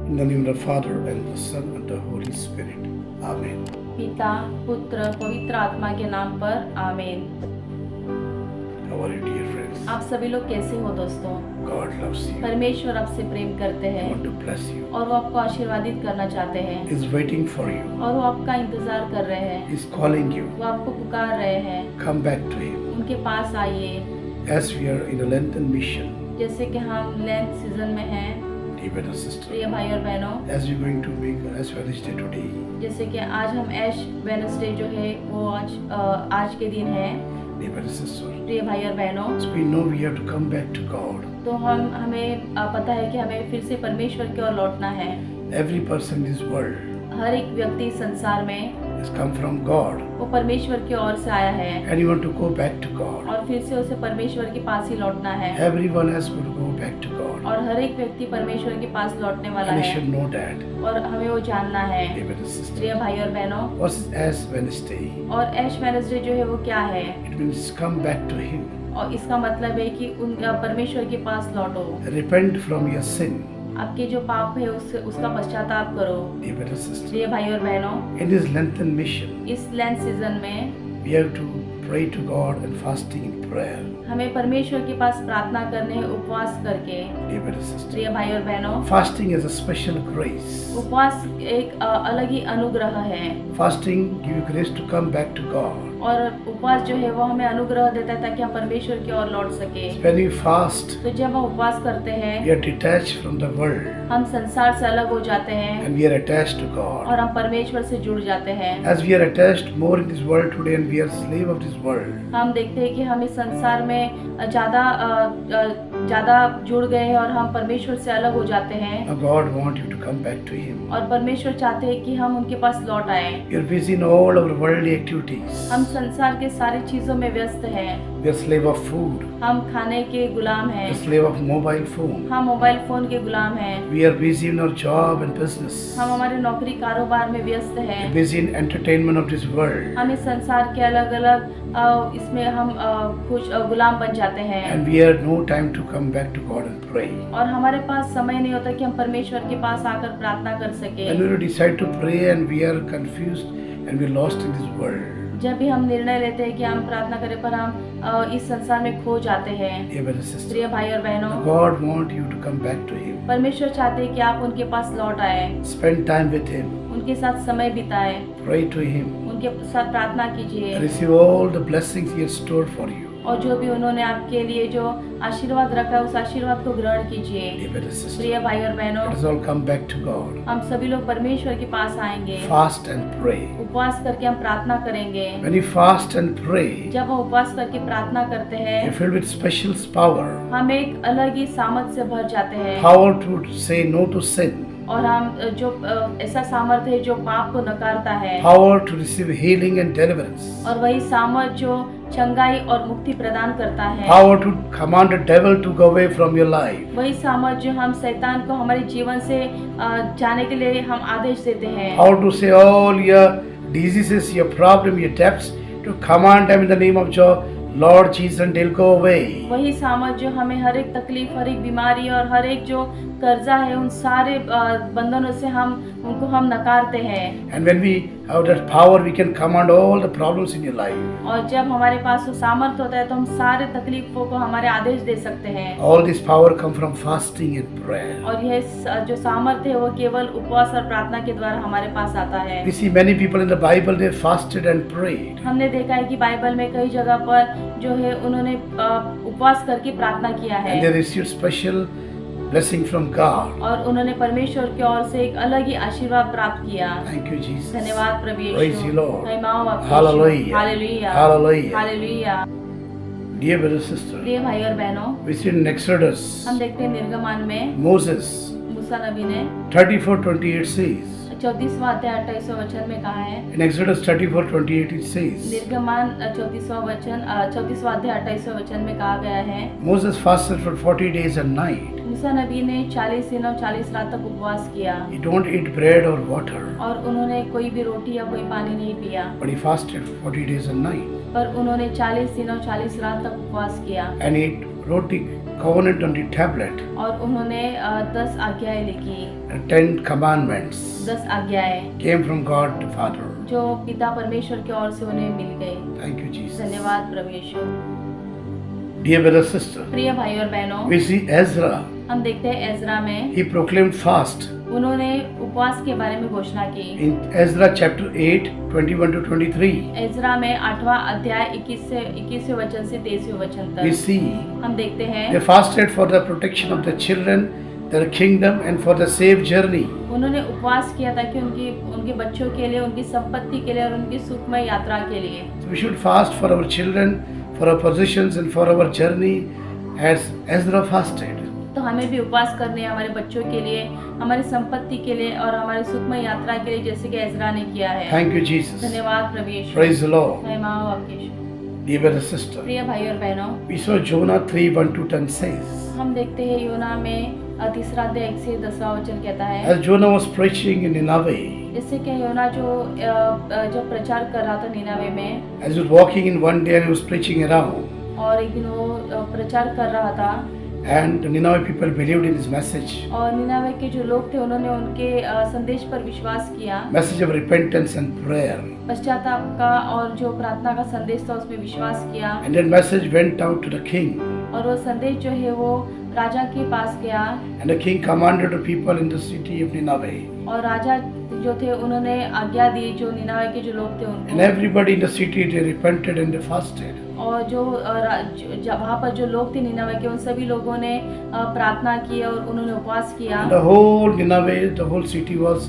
In the name of the Father, and the Son, and the Holy Spirit. Amen. पिता पुत्र पवित्र आत्मा के नाम पर आमीन। How are you, dear friends? आप सभी लोग कैसे हो दोस्तों? God loves you. परमेश्वर आपसे प्रेम करते He हैं wants to bless you. और वो आपको आशीर्वादित करना चाहते हैं He is waiting for you. और वो आपका इंतजार कर रहे हैं। He is calling you. वो आपको पुकार रहे हैं। Come back to Him. उनके पास आइए। As we are in a Lenten mission, जैसे कि हम लेंट सीजन में हैं, dear brother and sister, प्रिय भाई और बहनों, as we're going to make Ash Wednesday today, जैसे कि आज हम ऐश वेडनेसडे जो है वो आज के दिन है। dear brother and sister, प्रिय भाई और बहनों, so we know we have to come back to God. तो हमें पता है कि हमें फिर से परमेश्वर की ओर लौटना है। Every person in this world हर एक व्यक्ति संसार में has come from God, वो परमेश्वर की ओर से आया है and you want to go back to God. और फिर से उसे परमेश्वर के पास ही लौटना है Everyone has to go back to God, और हर एक व्यक्ति परमेश्वर के पास लौटने वाला and you है should know that, और हमें वो जानना है। dear brother and sister. प्रिय भाई और बहनों, What is Ash Wednesday? और ऐश वेडनेसडे जो है वो क्या है? It means come back to Him. और इसका मतलब है कि उनका परमेश्वर के पास लौटो, Repent from your sin, आपके जो पाप है उसका पश्चाताप करो। dear brother and sister. प्रिय भाई और बहनों, In this Lenten mission, इस लेंट सीजन में we have to pray to God and fasting in prayer, हमें परमेश्वर के पास प्रार्थना करने उपवास करके। dear brother and sister. प्रिय भाई और बहनों, Fasting is a special grace. उपवास एक अलग ही अनुग्रह है Fasting gives you grace to come back to God. और उपवास जो है वो हमें अनुग्रह देता है ताकि हम परमेश्वर की ओर लौट सके। When we fast, तो जब हम उपवास करते हैं we are detached from the world हम संसार से अलग हो जाते हैं and we are attached to God. और हम परमेश्वर से जुड़ जाते हैं। As we are attached more in this world today and we are slave of this world, हम देखते हैं कि हम इस संसार में ज़्यादा जुड़ गए हैं और हम परमेश्वर से अलग हो जाते हैं now God wants you to come back to Him. और परमेश्वर चाहते हैं कि हम उनके पास लौट आए। We are busy in all our worldly activities. हम संसार के सारी चीज़ों में व्यस्त हैं। We are slave of food. हम खाने के गुलाम We हैं। are slave of mobile phone. हम मोबाइल फोन के गुलाम हैं। We are busy in our job and business. हम हमारे नौकरी कारोबार में व्यस्त हैं। We are busy in entertainment of this world. हम इस संसार के अलग अलग इसमें हम कुछ गुलाम बन जाते हैं And we have no time to come back to God and pray. और हमारे पास समय नहीं होता कि हम परमेश्वर के पास आकर प्रार्थना कर सके। When we decide to pray and we are confused and we are lost in this world, जब भी हम निर्णय लेते हैं कि हम प्रार्थना करें पर हम इस संसार में खो जाते हैं। dear brother and sister, प्रिय भाई और बहनों, God wants you to come back to Him. परमेश्वर चाहते हैं कि आप उनके पास लौट आए, Spend time with Him. उनके साथ समय बिताएं, Pray to Him. उनके साथ प्रार्थना कीजिए Receive all the blessings He has stored for you. और जो भी उन्होंने आपके लिए जो आशीर्वाद रखा है उस आशीर्वाद को ग्रहण कीजिए। Dear brother and sister, प्रिय भाई और बहनों, let us all come back to God. हम सभी लोग परमेश्वर के पास आएंगे, Fast and pray. उपवास करके हम प्रार्थना करेंगे। When you fast and pray, जब हम उपवास करके प्रार्थना करते हैं you're filled with special power. हम एक अलग ही सामर्थ से भर जाते हैं Power to say no to sin. और हम जो ऐसा सामर्थ है जो पाप को नकारता है Power to receive healing and deliverance. और वही सामर्थ जो चंगाई और मुक्ति प्रदान करता है। Power to command the devil to go away from your life. वही सामर्थ जो हम शैतान को हमारे जीवन से जाने के लिए हम आदेश देते हैं। Power to say all your diseases, your problem, your debts, to command them in the name of Lord Jesus and they'll go away. वही सामर्थ जो हमें हर एक तकलीफ, हर एक बीमारी और हर एक जो कर्जा है उन सारे बंधनों से उनको हम नकारते हैं। And when we have that power, we can command all the problems in your life. और जब हमारे पास वो सामर्थ होता है तो हम सारे तकलीफों को हमारे आदेश दे सकते हैं। All this power come from fasting and prayer. और यह जो सामर्थ्य है वो केवल उपवास और प्रार्थना के द्वारा हमारे पास आता है। We see many people in the Bible, they fasted and prayed. हमने देखा है कि बाइबल में कई जगह पर जो है उन्होंने उपवास करके प्रार्थना किया है And they received special blessing from God. और उन्होंने परमेश्वर की ओर से एक अलग ही आशीर्वाद प्राप्त किया। Thank you, Jesus. धन्यवाद प्रभु यीशु। Praise you, Lord. महिमाओं आपकी Hallelujah. Yeshu. Hallelujah. Hallelujah. Hallelujah. Dear brother and sister, प्रिय भाई और बहनों, we see in Exodus, हम देखते हैं निर्गमन में Moses मूसा नबी ने 34:28 says, 34वां अध्याय 28वां वचन में कहा है। in Exodus 34:28 it says, निर्गमन 34वां अध्याय 28वां वचन में कहा गया है, Moses fasted for 40 days and night. मूसा नबी ने 40 दिन और 40 रात तक उपवास किया He don't eat bread or water, और उन्होंने कोई भी रोटी या कोई पानी नहीं पिया, but he fasted for 40 days and night. पर उन्होंने 40 दिन और 40 रात तक उपवास किया And ate roti covenant on the tablet, और उन्होंने 10 आज्ञाएं लिखी। and 10 commandments 10 आज्ञाएं came from God the Father. जो पिता परमेश्वर की ओर से उन्हें मिल गई। Thank you, Jesus. धन्यवाद प्रभु यीशु। Dear brother, sister, प्रिय भाई और बहनों, we see Ezra. हम देखते हैं एजरा में He proclaimed fast उन्होंने उपवास के बारे में घोषणा की। in Ezra chapter 8, 21 to 23. Ezra में 8वां अध्याय 21वें वचन से 23वें वचन We तक see हम देखते हैं they fasted for the protection of the children, their kingdom, and for the safe journey. उन्होंने उपवास किया ताकि उनके बच्चों के लिए, उनकी संपत्ति के लिए और उनकी सुखमय यात्रा के लिए। So we should fast for our children, for our possessions, and for our journey, as Ezra fasted. तो हमें भी उपवास करने हैं हमारे बच्चों के लिए, हमारी संपत्ति के लिए और हमारी सुखमय यात्रा के लिए, जैसे कि एजरा ने किया है। Thank you, Jesus. धन्यवाद प्रभु यीशु। Praise the Lord. महिमा हो आपके यीशु। Dear brother, sister, प्रिय भाई और बहनों, we saw Jonah 3, 1 to 10 says, हम देखते हैं योना में तीसरा अध्याय 1 से 10वां वचन कहता है, as Jonah was preaching in Nineveh, जिससे कि योना जो प्रचार कर रहा था निनावे में, as he was walking in one day and he was preaching around, और एक दिन वो प्रचार कर रहा था and the Nineveh people believed in his message, और निनावे के जो लोग थे उन्होंने उनके संदेश पर विश्वास किया। message of repentance and prayer. पश्चाताप का और जो प्रार्थना का संदेश था उसमें विश्वास किया, And that message went out to the king, और वो संदेश जो है वो राजा के पास गया, and the king commanded the people in the city of Nineveh, और राजा जो थे उन्होंने आज्ञा दी जो निनावे के जो लोग थे and उनको, everybody in the city they repented and they fasted. और जो वहाँ पर जो लोग थे निनावे के उन सभी लोगों ने प्रार्थना की और उन्होंने उपवास किया, And the whole Nineveh, the whole city was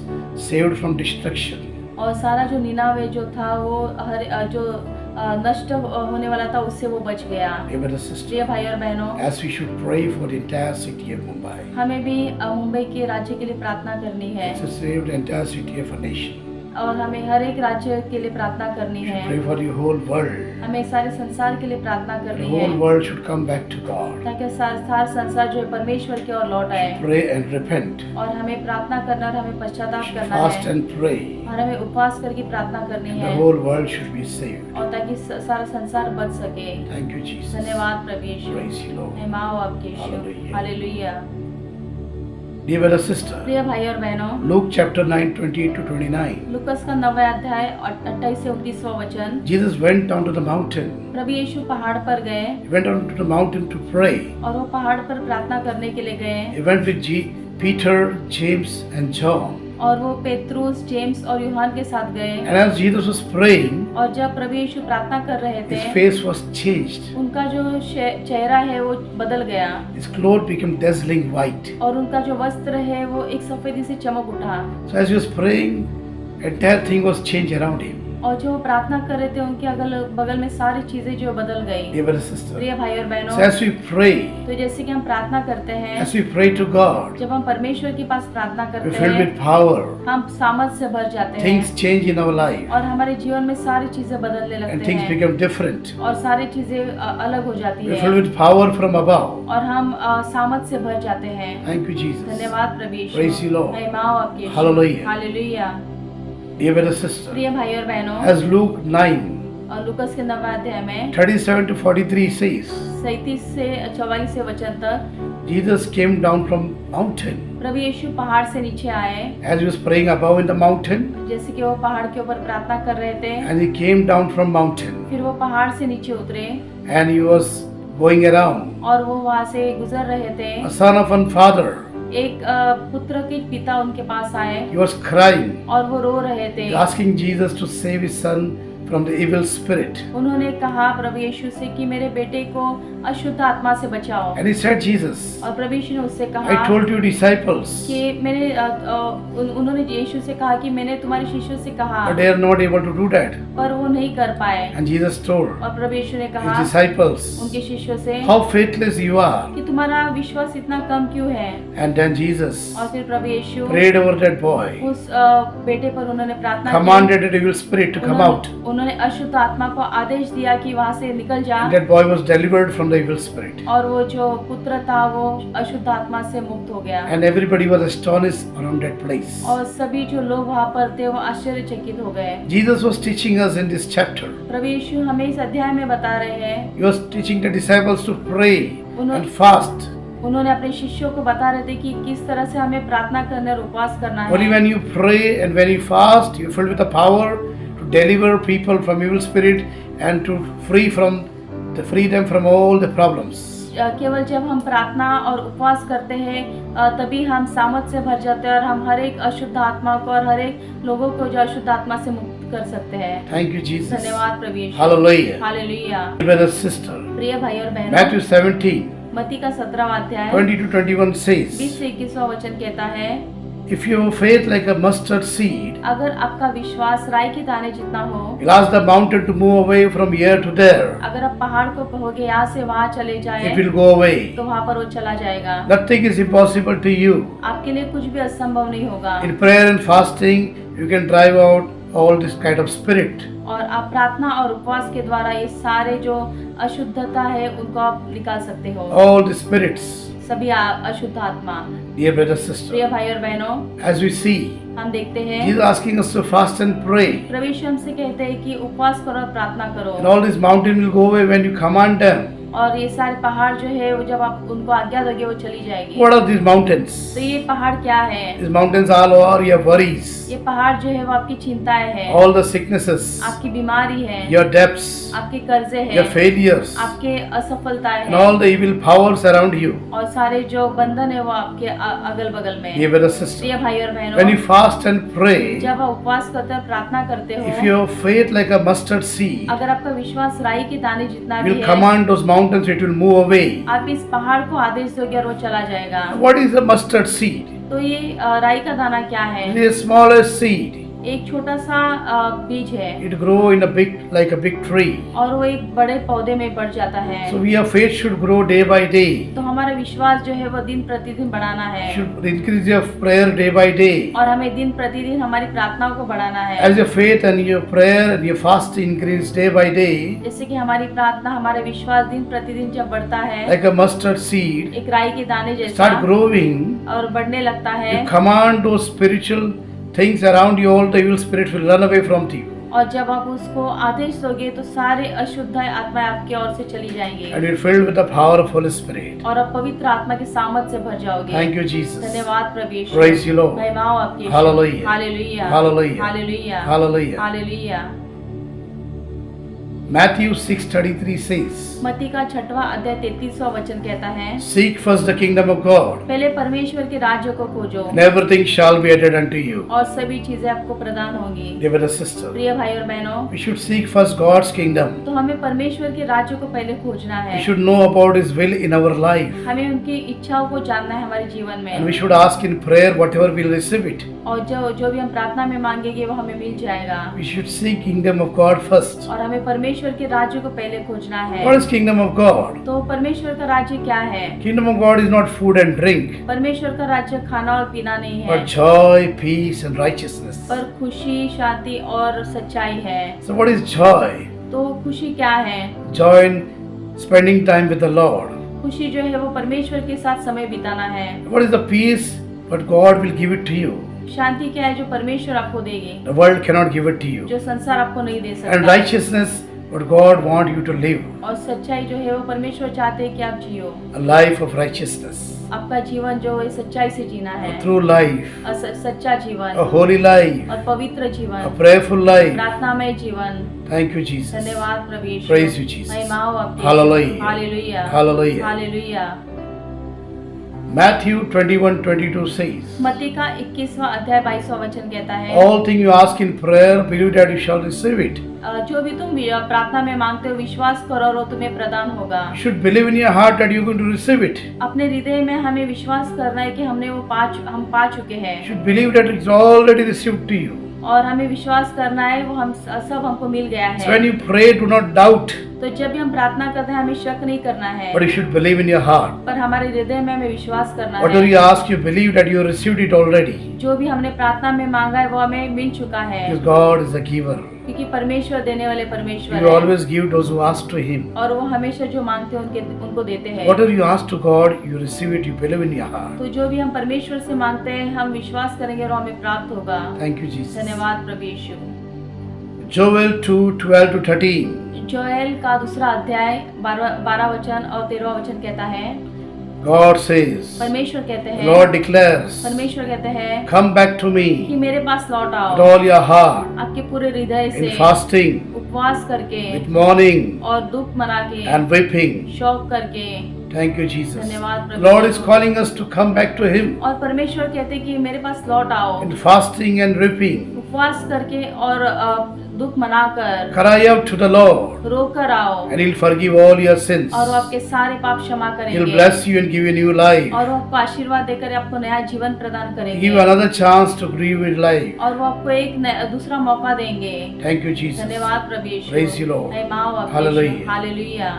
saved from destruction. और सारा जो निनावे जो था वो जो नष्ट होने वाला था उससे वो बच गया। Dear brother, sister, प्रिय भाई और बहनों, as we should pray for the entire city of Mumbai, हमें भी मुंबई के राज्य के लिए प्रार्थना करनी है, to save the entire city of a nation. और हमें हर एक राज्य के लिए प्रार्थना करनी We should है, pray for the whole world. हमें सारे संसार के लिए प्रार्थना The करनी whole है world should come back to God. ताकि सारा संसार जो है परमेश्वर की ओर लौट आए, Pray and repent. और हमें प्रार्थना करना और हमें पश्चाताप We should करना fast है, and pray. और हमें उपवास करके प्रार्थना करनी And the है, whole world should be saved. और ताकि सारा संसार बच सके। Thank you, Jesus. धन्यवाद प्रभु यीशु। Praise you, Lord. महिमा हो आपके यीशु। Hallelujah. Hallelujah. Dear brother, sister, प्रिय भाई और बहनों, Luke chapter 9, 28 to 29. लुकस का 9वां अध्याय 28 से 29वां वचन। Jesus went down to the mountain. प्रभु यीशु पहाड़ पर गए, He went down to the mountain to pray. और वो पहाड़ पर प्रार्थना करने के लिए गए, He went with Peter, James, and John. और वो पेत्रुस, जेम्स और यूहान के साथ गए, And as Jesus was praying, और जब प्रभु यीशु प्रार्थना कर रहे his थे face was changed. उनका जो चेहरा है वो बदल गया, His clothes became dazzling white. और उनका जो वस्त्र है वो एक सफेदी से चमक उठा, So as he was praying, entire thing was changed around him. और जो वो प्रार्थना कर रहे थे उनके अगल बगल में सारी चीजें जो बदल गई। Dear brother, sister, प्रिय भाई और बहनों, so as we pray, तो जैसे कि हम प्रार्थना करते हैं, as we pray to God, जब हम परमेश्वर के पास प्रार्थना we're करते filled हैं, with power. हम सामर्थ से भर जाते हैं, Things change in our life, और हमारे जीवन में सारी चीजें बदलने and लगते things हैं, become different. और सारी चीजें अलग हो जाती We're है, filled with power from above. और हम सामर्थ से भर जाते हैं। Thank you, Jesus. धन्यवाद प्रभु यीशु। Praise you, Lord. महिमा हो आपके यीशु। Hallelujah. Hallelujah. Dear brother, sister, प्रिय भाई और बहनों, as Luke 9, और लुकस के 9वां अध्याय में 37 to 43 says, 37 से 44 वचन तक, Jesus came down from mountain. प्रभु यीशु पहाड़ से नीचे आए, As he was praying above in the mountain, जैसे कि वो पहाड़ के ऊपर प्रार्थना कर रहे थे, and he came down from mountain, फिर वो पहाड़ से नीचे उतरे, and he was going around. और वो वहाँ से गुजर रहे थे। A son of one father, एक पुत्र के पिता उनके पास आए, he was crying, और वो रो रहे थे, asking Jesus to save his son from the evil spirit. उन्होंने कहा प्रभु यीशु से कि मेरे बेटे को अशुद्ध आत्मा से बचाओ, And he said, Jesus, और प्रभु यीशु ने उससे I कहा told you disciples, कि मैंने उन्होंने यीशु से कहा कि मैंने तुम्हारे शिष्यों से कहा, but they are not able to do that. पर वो नहीं कर पाए, And Jesus told और प्रभु यीशु ने कहा his disciples, उनके शिष्यों से how faithless you are. कि तुम्हारा विश्वास इतना कम क्यों है। And then Jesus और फिर प्रभु यीशु prayed over that boy, उस बेटे पर उन्होंने प्रार्थना commanded the evil spirit to come out. उन्होंने अशुद्ध आत्मा को आदेश दिया कि वहाँ से निकल जा, And that boy was delivered from the evil spirit. और वो जो पुत्र था वो अशुद्ध आत्मा से मुक्त हो गया, And everybody was astonished around that place. और सभी जो लोग वहाँ पर थे वो आश्चर्यचकित हो गए। Jesus was teaching us in this chapter. प्रभु यीशु हमें इस अध्याय में बता रहे हैं, He was teaching the disciples to pray and fast. उन्होंने अपने शिष्यों को बता रहे थे कि किस तरह से हमें प्रार्थना करना और उपवास करना Only है। when you pray and when you fast, you're filled with the power to deliver people from evil spirit and to free them from all the problems. केवल जब हम प्रार्थना और उपवास करते हैं तभी हम सामर्थ से भर जाते हैं और हम हर एक अशुद्ध आत्मा को और हर एक लोगों को जो अशुद्ध आत्मा से मुक्त कर सकते हैं। Thank you, Jesus. धन्यवाद प्रभु यीशु। Hallelujah. हालेलुया। Brother, sister. प्रिय भाई और बहनों, Matthew 17, मत्ती का 17वां अध्याय 20 to 21 20 says, से 21वां वचन कहता है, if you have faith like a mustard seed, अगर आपका विश्वास राई के दाने जितना हो, you'll ask the mountain to move away from here to there. अगर आप पहाड़ को कहोगे यहाँ से वहाँ चले जाए It will go away. तो वहाँ पर वो चला जाएगा। Nothing is impossible to you. आपके लिए कुछ भी असंभव नहीं होगा। In prayer and fasting, you can drive out all this kind of spirit. और आप प्रार्थना और उपवास के द्वारा ये सारे जो अशुद्धता है उनको आप निकाल सकते हो। All the spirits. सभी अशुद्ध आत्मा। Dear brother, sister, प्रिय भाई और बहनों, as we see, हम देखते हैं He is asking us to fast and pray. प्रभु यीशु हमसे कहते हैं कि उपवास करो और प्रार्थना करो। And all this mountain will go away when you command them. और ये सारे पहाड़ जो है वो जब आप उनको आज्ञा दोगे वो चली जाएगी। What are these mountains? तो ये पहाड़ क्या है? These mountains all are your worries, ये पहाड़ जो है वो आपकी चिंताएं हैं, all the sicknesses, आपकी बीमारी है, your debts, आपके कर्जे your हैं, failures, आपके असफलताएं and हैं, all the evil powers around you. और सारे जो बंधन है वो आपके अगल बगल में। Dear brother, sister, प्रिय भाई और when बहनों, you fast and pray, जब आप उपवास करते हो प्रार्थना करते if हो, you have faith like a mustard seed, अगर आपका विश्वास राई के दाने जितना you भी will है, command those mountains, it will move away. आप इस पहाड़ को आदेश दोगे और वो चला जाएगा। What is a mustard seed? तो ये राई का दाना क्या है? It is the smallest seed. एक छोटा सा बीज है It grow in a big, like a big tree. और वो एक बड़े पौधे में बढ़ जाता है। So your faith should grow day by day. तो हमारा विश्वास जो है वो दिन प्रतिदिन बढ़ाना है Should increase your prayer day by day. और हमें दिन प्रतिदिन हमारी प्रार्थनाओं को बढ़ाना है। As your faith and your prayer and your fast increase day by day, जैसे कि हमारी प्रार्थना हमारे विश्वास दिन प्रतिदिन जब बढ़ता है, like a mustard seed, एक राई के दाने जैसा start growing, और बढ़ने लगता है, you command those spiritual things around you, all the evil spirit will run away from you. और जब आप उसको आदेश दोगे तो सारे अशुद्ध आत्माएं आपकी ओर से चली जाएंगी And you're filled with the power of Holy Spirit. और आप पवित्र आत्मा के सामर्थ से भर जाओगे। Thank you, Jesus. धन्यवाद प्रभु यीशु। Praise you, Lord. महिमा हो आपकी यीशु। Hallelujah. Hallelujah. Hallelujah. Hallelujah. Hallelujah. Hallelujah. Matthew 6:33 says, मत्ती का 6वां अध्याय 33वां वचन कहता है, seek first the kingdom of God, पहले परमेश्वर के राज्य को खोजो and everything shall be added unto you. और सभी चीजें आपको प्रदान होंगी। Dear brother, sister, प्रिय भाई और बहनों, we should seek first God's kingdom. तो हमें परमेश्वर के राज्य को पहले खोजना We है। should know about His will in our life. हमें उनकी इच्छाओं को जानना है हमारे जीवन And में we should ask in prayer whatever we'll receive it. और जो भी हम प्रार्थना में मांगेंगे वो हमें मिल जाएगा। We should seek kingdom of God first. और हमें परमेश्वर के राज्य को पहले खोजना है। What is kingdom of God? तो परमेश्वर का राज्य क्या है? Kingdom of God is not food and drink, परमेश्वर का राज्य खाना और पीना नहीं है, but joy, peace and righteousness. पर खुशी, शांति और सच्चाई है। So what is joy? तो खुशी क्या है? Joy in spending time with the Lord. खुशी जो है वो परमेश्वर के साथ समय बिताना है। What is the peace? But God will give it to you. शांति क्या है? जो परमेश्वर आपको देगी, The world cannot give it to you. जो संसार आपको नहीं दे And सकता। righteousness, what God want you to live. और सच्चाई जो है वो परमेश्वर चाहते हैं कि आप जियो, A life of righteousness. आपका जीवन जो है सच्चाई से जीना है, A true life. सच्चा जीवन A holy life. और पवित्र A जीवन, prayerful life. प्रार्थनामय जीवन। Thank you, Jesus. धन्यवाद प्रभु यीशु। Praise you, Jesus. महिमा हो आपकी। Hallelujah. Hallelujah. Hallelujah. Hallelujah. Matthew 21:22 says, मत्ती का 21वां अध्याय 22वां वचन कहता है, all things you ask in prayer, believe that you shall receive it. जो भी तुम प्रार्थना में मांगते हो विश्वास करो और वो तुम्हें प्रदान होगा। You should believe in your heart that you're going to receive it. अपने हृदय में हमें विश्वास करना है कि हमने वो हम पा चुके हैं You should believe that it's already received to you. और हमें विश्वास करना है वो हम सब हमको मिल गया So when है। you pray, do not doubt, तो जब भी हम प्रार्थना करते हैं हमें शक नहीं करना है, but you should believe in your heart. पर हमारे हृदय में हमें विश्वास करना Whatever है। you ask, you believe that you received it already. जो भी हमने प्रार्थना में मांगा है वो हमें मिल चुका है, Because God is a giver. क्योंकि परमेश्वर देने वाले He परमेश्वर will है always give those who ask to Him. और वो हमेशा जो मांगते हैं उनको देते हैं। Whatever you ask to God, you receive it, you believe in your heart. तो जो भी हम परमेश्वर से मांगते हैं हम विश्वास करेंगे और हमें प्राप्त होगा। Thank you, Jesus. धन्यवाद प्रभु यीशु। Joel 2:12-13. जोएल का दूसरा अध्याय 12 वचन और 13 वचन कहता है, God says, परमेश्वर कहते the हैं, Lord declares, परमेश्वर कहते हैं come back to कि me मेरे पास लौट with आओ all your heart, आपके पूरे हृदय in से, fasting, उपवास करके with mourning और दुख मना के, and weeping. शोक करके। Thank you, Jesus. धन्यवाद प्रभु। Lord is calling us to come back to Him और परमेश्वर कहते हैं कि मेरे पास लौट आओ in fasting and weeping. उपवास करके और दुख मनाकर, Cry out to the Lord, रो कर आओ and He'll forgive all your sins. और वो आपके सारे पाप क्षमा He'll करेंगे bless you and give you new life. और वो आपको आशीर्वाद देकर आपको नया जीवन प्रदान Give you करेंगे another chance to grieve with life. और वो आपको एक दूसरा मौका देंगे। Thank you, Jesus. धन्यवाद प्रभु यीशु। Praise you, Lord. महिमा हो आपकी Hallelujah. यीशु। हालेलुया।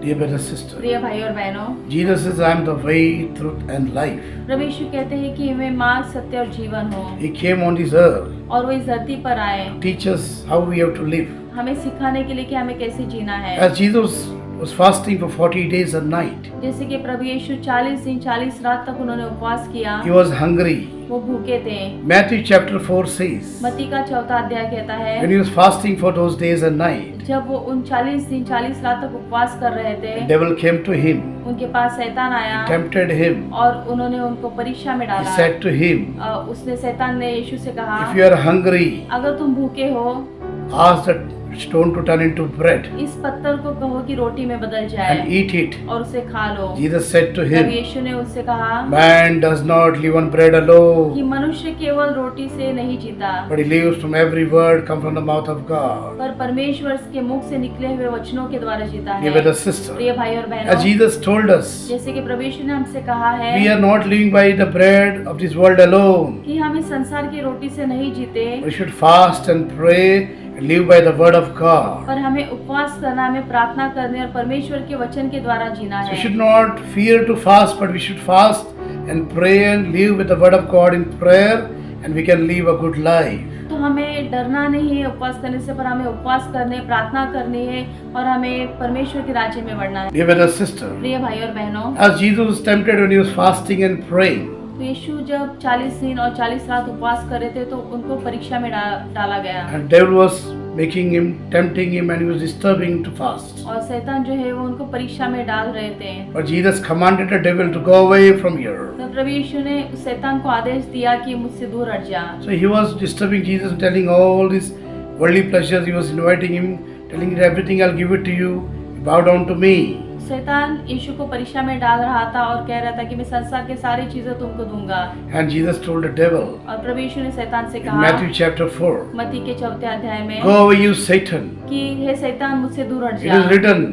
Dear brother, sister, प्रिय भाई और बहनों, Jesus says, I am the way, truth, and life. प्रभु यीशु कहते हैं कि मैं मार्ग, सत्य और जीवन हूँ He came on this earth और वो इस धरती पर आए to teach us how we have to live. हमें सिखाने के लिए कि हमें कैसे जीना है। As Jesus was fasting for 40 days and night, जैसे कि प्रभु यीशु 40 दिन 40 रात तक उन्होंने उपवास किया, He was hungry. वो भूखे थे। Matthew chapter 4 says, मत्ती का 4था अध्याय कहता when है, He was fasting for those days and night, जब वो उन 40 दिन 40 रात तक उपवास कर रहे थे, the devil came to Him, उनके पास शैतान आया tempted Him. और उन्होंने उनको परीक्षा में He डाला। said to Him, उसने शैतान ने यीशु से कहा, if you are hungry, अगर तुम भूखे हो, ask that stone to turn into bread इस पत्थर को कहो कि रोटी में बदल and जाए eat it. और उसे खा लो। Jesus said to तब him, यीशु ने उससे कहा man does not live on bread कि alone, मनुष्य केवल रोटी से नहीं जीता, but he lives from every word come from the mouth of God. पर परमेश्वर के मुख से निकले हुए वचनों के द्वारा जीता Dear है। brother, sister, प्रिय भाई और as बहनों, Jesus told us, जैसे कि प्रभु यीशु ने हमसे कहा है we are not living by the bread of this world alone. कि हम इस संसार की रोटी से नहीं जीते, We should fast and pray and live by the word of God. पर हमें उपवास करना, हमें प्रार्थना करने और परमेश्वर के वचन के द्वारा जीना So we है। should not fear to fast, but we should fast and pray and live with the word of God in prayer, and we can live a good life. तो हमें डरना नहीं है उपवास करने से, पर हमें उपवास करने, प्रार्थना करनी है और हमें परमेश्वर के राज्य में बढ़ना है। Dear brother, sister, प्रिय भाई और बहनों, as Jesus was tempted when he was fasting and praying, तो यीशु जब 40 दिन और 40 रात उपवास कर रहे थे तो उनको परीक्षा में डाला गया and devil was making him, tempting him, and he was disturbing to fast. और शैतान जो है वो उनको परीक्षा में डाल रहे थे। But Jesus commanded the devil to go away from here. तो प्रभु यीशु ने उस शैतान को आदेश दिया कि मुझसे दूर हट जा। So he was disturbing Jesus, telling all these worldly pleasures. He was inviting him, telling him, everything I'll give it to you. Bow down to me. शैतान यीशु को परीक्षा में डाल रहा था और कह रहा था कि मैं संसार के सारी चीजें तुमको दूंगा। And Jesus told the devil और प्रभु यीशु ने शैतान से in कहा Matthew chapter 4, मत्ती के 4थे अध्याय में go away, you Satan. कि हे शैतान मुझसे दूर हट It जा। is written,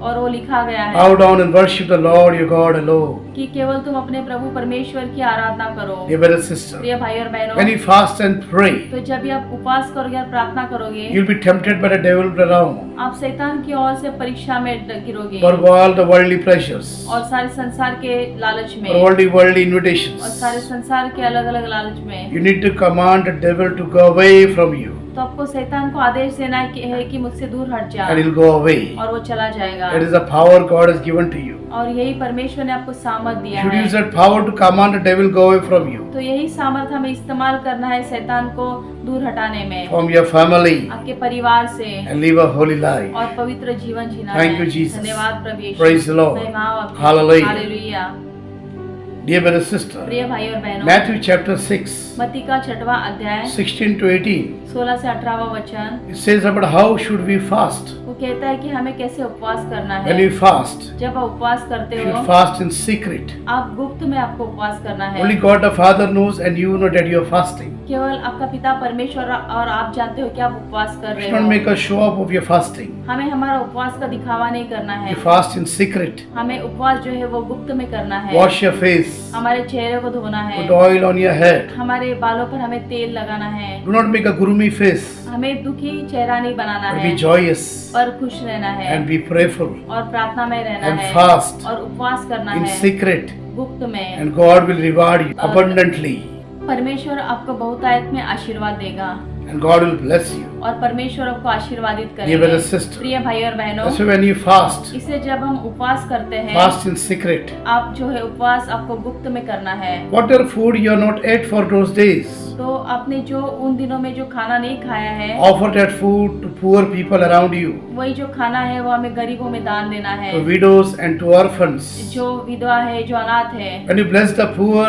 और वो लिखा गया है bow down and worship the Lord your God alone. कि केवल तुम अपने प्रभु परमेश्वर की आराधना करो। Dear brother, sister, प्रिय भाई और बहनों, when you fast and pray, तो जब भी आप उपवास करोगे और प्रार्थना करोगे, you'll be tempted by the devil around आप शैतान की ओर से परीक्षा में गिरोगे for all the worldly pleasures, और सारे संसार के लालच में for all the worldly और invitations. सारे संसार के अलग अलग लालच में। You need to command the devil to go away from you, तो आपको शैतान को आदेश देना है कि मुझसे दूर हट जा, and he'll go away. और वो चला जाएगा। It is the power God has given to you. और यही परमेश्वर ने आपको सामर्थ दिया You should use है। that power to command the devil go away from you, तो यही सामर्थ हमें इस्तेमाल करना है शैतान को दूर हटाने में, from your family, आपके परिवार से, and live a holy life. और पवित्र जीवन जीना Thank है। you, Jesus. धन्यवाद प्रभु यीशु। Praise the Lord. महिमा हो आपकी। Hallelujah. Hallelujah. Dear brother, sister, प्रिय भाई और बहनों, Matthew chapter 6, मत्ती का 6वां अध्याय 16 to 18, 16 से 18वां वचन, it says about how should we fast. वो कहता है कि हमें कैसे उपवास करना When है। you fast, जब आप उपवास करते you हो, should fast in secret. आप गुप्त में आपको उपवास करना है। Only God the Father knows, and you know that you are fasting. केवल आपका पिता परमेश्वर और आप जानते हो कि आप उपवास कर You रहे should not make हो। a show up of your fasting. हमें हमारा उपवास का दिखावा नहीं करना है। You fast in secret. हमें उपवास जो है वो गुप्त में करना है। Wash your face. हमारे चेहरे को धोना है, Put oil on your head. हमारे बालों पर हमें तेल लगाना है। Do not make a gloomy face, हमें दुखी चेहरा नहीं बनाना but है, be joyous पर खुश रहना है and be prayerful और प्रार्थना में रहना and है fast और उपवास करना in है secret, गुप्त में। and God will reward you abundantly. परमेश्वर आपको बहुतायत में आशीर्वाद देगा। and God will bless you. और परमेश्वर आपको आशीर्वादित Dear brothers करेंगे। and sisters, प्रिय भाई और बहनों, that's why when you fast, इसे जब हम उपवास करते हैं, fast in secret. आप जो है उपवास आपको गुप्त में करना है। Whatever food you are not ate for those days, तो आपने जो उन दिनों में जो खाना नहीं खाया है, offer that food to poor people around you, वही जो खाना है वो हमें गरीबों में दान देना है, to widows and to orphans. जो विधवा है, जो अनाथ है। When you bless the poor,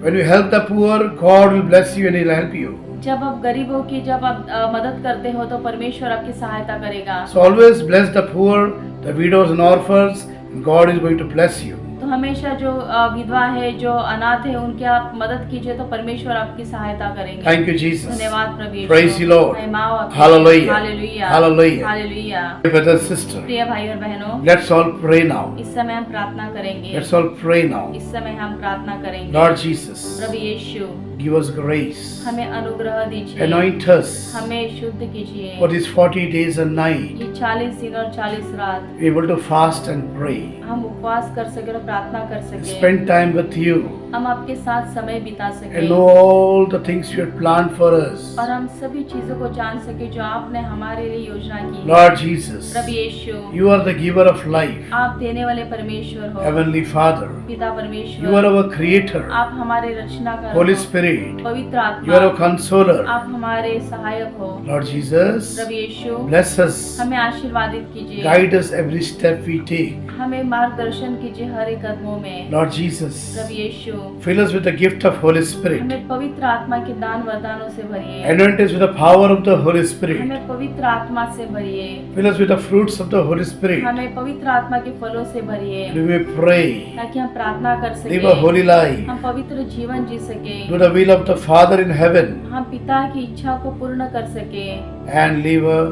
when you help the poor, God will bless you and He'll help you. जब आप गरीबों की जब आप मदद करते हो तो परमेश्वर आपकी सहायता करेगा। So always bless the poor, the widows and orphans, and God is going to bless you. तो हमेशा जो विधवा है, जो अनाथ है, उनकी आप मदद कीजिए तो परमेश्वर आपकी सहायता करेंगे। Thank you, Jesus. धन्यवाद प्रभु यीशु। Praise you, Lord. महिमा हो आपकी। Hallelujah. Hallelujah. Hallelujah. Hallelujah. Dear brothers and sisters, प्रिय भाई और बहनों, let's all pray now. इस समय हम प्रार्थना करेंगे। Let's all pray now. इस समय हम प्रार्थना करेंगे। Lord Jesus, प्रभु यीशु, give us grace. हमें अनुग्रह दीजिए, Anoint us हमें शुद्ध कीजिए। for these 40 days and night. ये 40 दिन और 40 रात Be able to fast and pray. हम उपवास कर सके और प्रार्थना कर सके, Spend time with you हम आपके साथ समय बिता and सके know all the things you had planned for us. और हम सभी चीजों को जान सके जो आपने हमारे लिए योजना की है। Lord Jesus, Prabhu Yeshu, you are the giver of life. आप देने वाले परमेश्वर हो। Heavenly Father, पिता you are परमेश्वर, our creator. आप हमारे रचनाकार Holy हो। Spirit, पवित्र you are आत्मा, our consoler. आप हमारे सहायक हो। Lord Jesus, प्रभु यीशु, bless us. हमें आशीर्वादित कीजिए, Guide us every step we take. हमें मार्गदर्शन कीजिए हर एक कदमों में। Lord Jesus, Prabhu Yeshu, fill us with the gift of Holy Spirit. हमें पवित्र आत्मा के दान वरदानों से भरिए, Anoint us with the power of the Holy Spirit. हमें पवित्र आत्मा से भरिए, Fill us with the fruits of the Holy Spirit. हमें पवित्र आत्मा के फलों से भरिए, And we may pray, ताकि हम प्रार्थना कर live a सके, holy life, हम पवित्र जीवन जी सके, do the will of the Father in heaven, हम पिता की इच्छा को पूर्ण कर सके and live a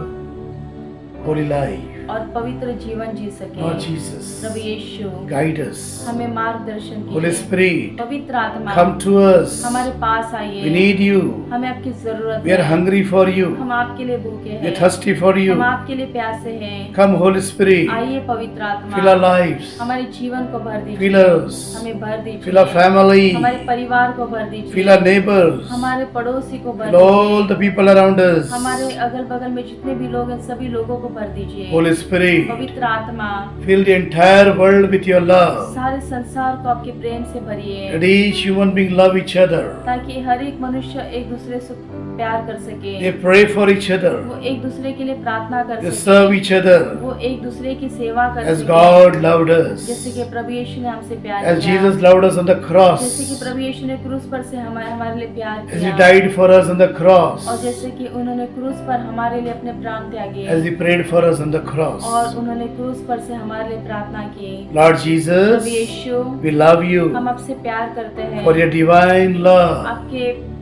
holy life. और पवित्र जीवन जी सके। Lord Jesus, प्रभु यीशु, guide us. हमें मार्गदर्शन Holy कीजिए। Spirit, पवित्र आत्मा, come to us. हमारे पास We आइए, need you. हमें आपकी जरूरत We are है। hungry for you. हम आपके लिए भूखे We are हैं, thirsty for you. हम आपके लिए प्यासे हैं। Come, Holy Spirit, आइए पवित्र fill our आत्मा, lives, हमारे जीवन को भर fill दीजिए, us, हमें भर दीजिए, fill our family, हमारे परिवार को भर fill दीजिए, our neighbors, हमारे पड़ोसी को भर fill all दीजिए, the people around us. हमारे अगल बगल में जितने भी लोग हैं सभी लोगों को भर दीजिए। Holy Spirit, पवित्र आत्मा, fill the entire world with your love. सारे संसार को आपके प्रेम से भरिए, That each human being love each other. ताकि हर एक मनुष्य एक दूसरे से प्यार कर सके, They pray for each other. वो एक दूसरे के लिए प्रार्थना कर They सके, serve each other वो एक दूसरे की सेवा कर as सके, God loved us. जैसे कि प्रभु यीशु ने हमसे प्यार As किया, Jesus loved us on the जैसे कि cross. प्रभु यीशु ने क्रूस पर से हमारे लिए प्यार As He किया, died for us on the cross. और जैसे कि उन्होंने क्रूस पर हमारे लिए अपने प्राण त्यागे, As He prayed for us on the cross. और उन्होंने क्रूस पर से हमारे लिए प्रार्थना की। Lord Prabhu Jesus, Yeshu, we love you हम आपसे प्यार करते हैं, for your divine love. आपके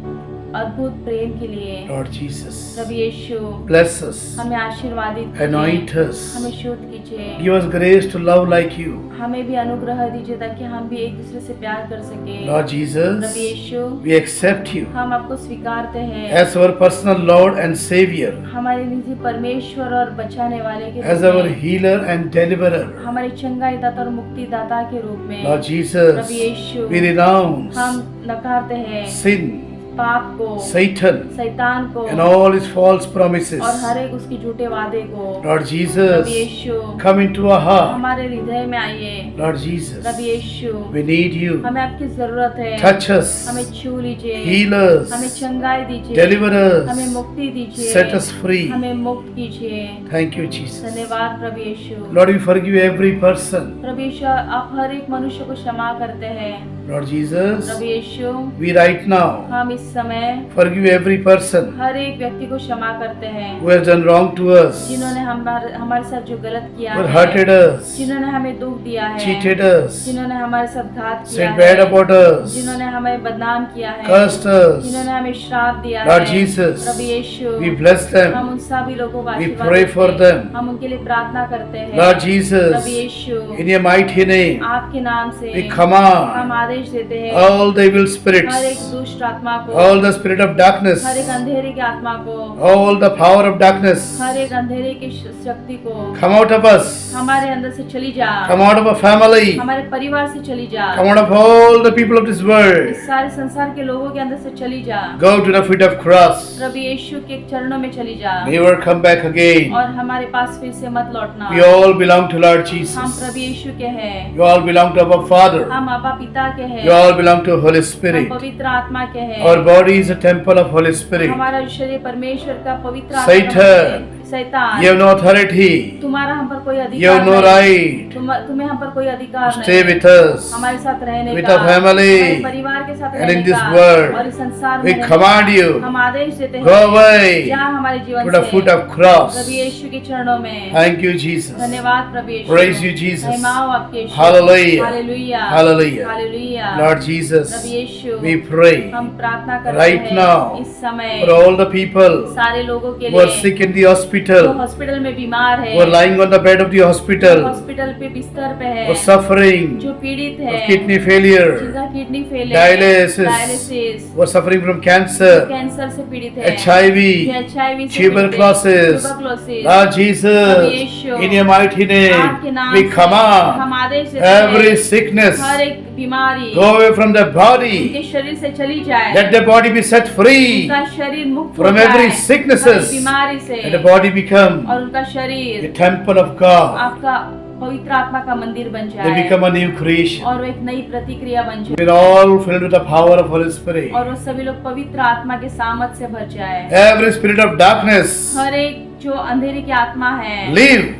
अद्भुत प्रेम के लिए। Lord Jesus, प्रभु यीशु, bless us, हमें आशीर्वादित anoint कीजिए, us, हमें शुद्ध कीजिए, give us grace to love like you. हमें भी अनुग्रह दीजिए ताकि हम भी एक दूसरे से प्यार कर सके। Lord Prabhu Jesus, Yeshu, we accept you हम आपको स्वीकारते हैं as our personal Lord and Savior, हमारे निजी परमेश्वर और बचाने वाले के as रूप our में, healer and deliverer. हमारे चंगाई दाता और मुक्तिदाता के रूप में। Lord Prabhu Jesus, Yeshu, we renounce हम नकारते हैं sin, पाप को, Satan, शैतान को, and all his false promises. और हर एक उसके झूठे वादे को। Lord Prabhu Jesus, Yeshu, come into our heart. हमारे हृदय में आइए। Lord Prabhu Jesus, Yeshu, we need you. हमें आपकी जरूरत है, Touch us, हमें छू लीजिए, heal हमें us, चंगाई दीजिए, deliver हमें us, मुक्ति दीजिए, set us free. हमें मुक्त कीजिए। Thank you, Jesus. धन्यवाद प्रभु यीशु। Lord, we forgive every person. प्रभु यीशु, आप हर एक मनुष्य को क्षमा करते हैं। Lord Jesus, Prabhu Yeshu, we right now हम इस समय forgive every person हर एक व्यक्ति को क्षमा करते हैं who has done wrong to us, जिन्होंने हमारे साथ जो गलत किया who है, hurted us, जिन्होंने हमें दुख दिया है, cheated us, जिन्होंने हमारे साथ घात किया said bad है, about us, जिन्होंने हमें बदनाम किया है, cursed us. जिन्होंने हमें श्राप दिया Lord है। Jesus, Prabhu Yeshu, we bless हम them. उन सभी लोगों का We आशीर्वाद pray देते for हैं। them. हम उनके लिए प्रार्थना करते हैं। Lord Prabhu Jesus, Yeshu, in your mighty name, आपके नाम से we command हम आदेश देते हैं all the evil हर एक spirits, दुष्ट आत्मा को, all the spirit of darkness, हर एक अंधेरे की आत्मा को, all the power of darkness, हर एक अंधेरे की शक्ति को come out of us, हमारे अंदर से चली जा, come out of our family, हमारे परिवार से चली जा, come out of all the people of this world. इस सारे संसार के लोगों के अंदर से चली जा, Go to the feet of cross. प्रभु यीशु के चरणों में चली जा Never come back again. और हमारे पास फिर से मत लौटना। We all belong to Lord हम Jesus. प्रभु यीशु के हैं, You all belong to our Father. हम अब्बा पिता के हैं, You all belong to Holy हम Spirit. पवित्र आत्मा के हैं। Our body is a temple of Holy Spirit. हमारा शरीर परमेश्वर का पवित्र आत्मा का Satan, मंदिर है। शैतान, You have no authority. तुम्हारा हम पर कोई You अधिकार have no नहीं, right तुम्हें हम पर कोई अधिकार to stay नहीं with us. हमारे साथ रहने with का, our family, हमारे परिवार के साथ and in रहने this का, world. और इस संसार में We रहने command का। you, हम आदेश देते हैं Go away जहाँ हमारे जीवन to the से foot of cross. प्रभु यीशु के चरणों में। Thank you, Jesus. धन्यवाद प्रभु यीशु, Praise you, Jesus. महिमा हो आपके यीशु। Hallelujah. Hallelujah, Hallelujah. Hallelujah. Lord Jesus, Prabhu Yeshu, we pray हम प्रार्थना करते right हैं now इस समय for all the people सारे लोगों के who are लिए sick in the जो hospital, हॉस्पिटल में बीमार है, who are lying on the bed of the जो hospital, हॉस्पिटल पे बिस्तर पे who है, are suffering जो पीड़ित है, of kidney failure, जिनका किडनी फेल है, dialysis, dialysis, who are suffering from cancer, cancer से पीड़ित है, HIV, HIV से tuberculosis. tuberculosis, Lord Prabhu Jesus, Yeshu, in your mighty name, आपके नाम we से command हम आदेश देते every हैं, sickness हर एक बीमारी go away from the body. उनके शरीर से चली जाए, Let the body be set free. उनका शरीर मुक्त हो from जाए, every हर sicknesses. एक बीमारी से, Let the body become और उनका the शरीर temple of God. आपका पवित्र आत्मा का मंदिर बन They जाए become a new creation. और वो एक नई प्रतिक्रिया बन जाए, We're all filled with the power of Holy Spirit. और वो सभी लोग पवित्र आत्मा के सामर्थ से भर जाए। Every spirit of darkness, हर एक जो अंधेरे की आत्मा है, leave,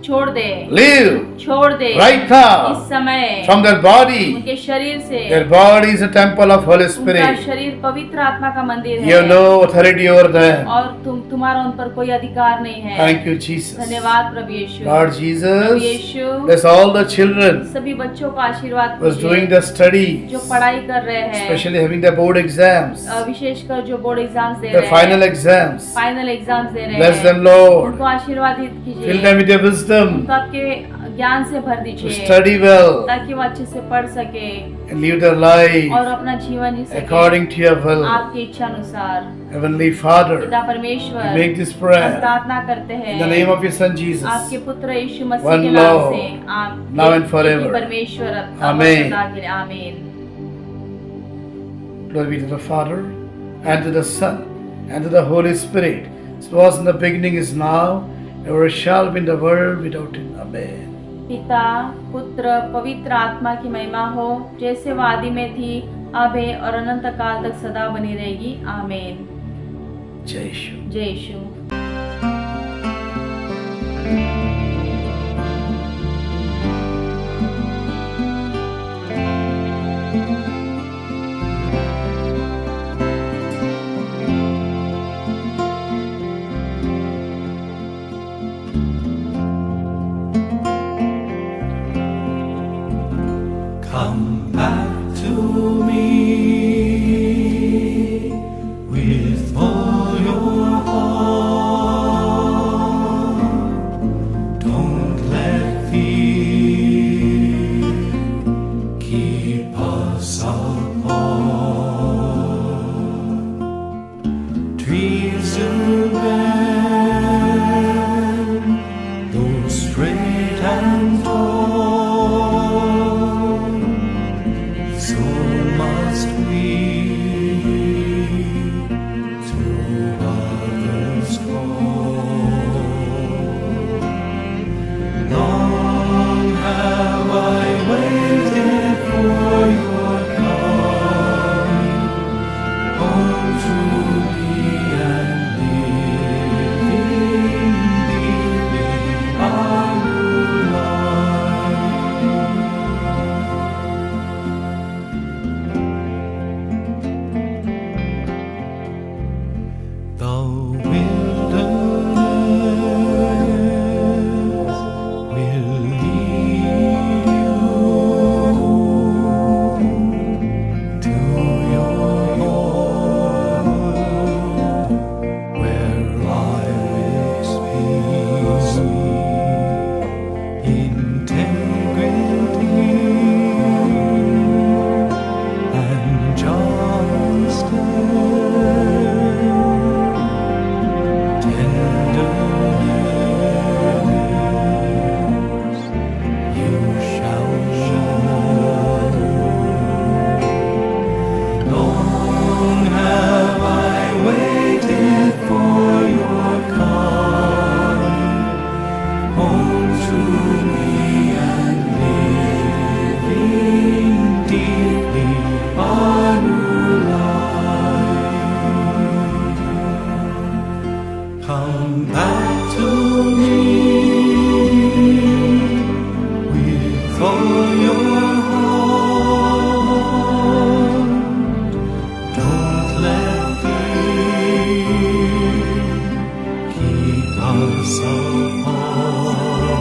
छोड़ दे, leave छोड़ दे right इस now समय from their body. उनके शरीर से। Their body is a temple of Holy उनका Spirit. शरीर पवित्र आत्मा का मंदिर You have है no authority over them. और तुम्हारा उन पर कोई अधिकार नहीं है। Thank you, Jesus. धन्यवाद प्रभु यीशु। Lord Prabhu Jesus, Yeshu, bless all the children सभी बच्चों को आशीर्वाद who was कीजिए doing the study, जो पढ़ाई कर रहे हैं, especially having the board exams, विशेषकर जो बोर्ड एग्जाम्स दे the रहे final हैं, exams. फाइनल एग्जाम्स दे रहे Bless हैं, them, Lord. उनको आशीर्वादित Fill कीजिए, them with your wisdom उनको आपके ज्ञान से भर to दीजिए study well ताकि वो अच्छे से पढ़ सके and live their life और अपना जीवन जी सके according to your will. आपकी इच्छा अनुसार। Heavenly Father, पिता we परमेश्वर, make this हम prayer प्रार्थना करते in the name हैं of your Son Jesus. आपके पुत्र यीशु मसीह One के नाम Lord, से, आप now and forever. एक ही परमेश्वर, अब और Amen. सदा के लिए। आमीन। Glory be to the Father, and to the Son, and to the Holy Spirit. As was in the beginning, is now, ever shall be in the world without end. Amen. पिता पुत्र पवित्र आत्मा की महिमा हो, जैसे वादी में थी, अब है और अनंत काल तक सदा बनी रहेगी। आमीन। Jai Yeshu. जय यीशु। Come back to me with all your heart. upon.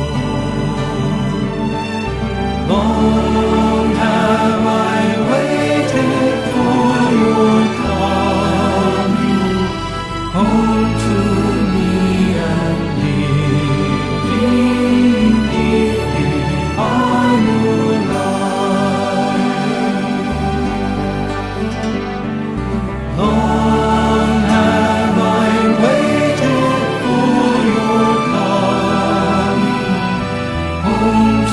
Long have I waited for your coming home to me and living deeply on your life. Long have I waited for your coming home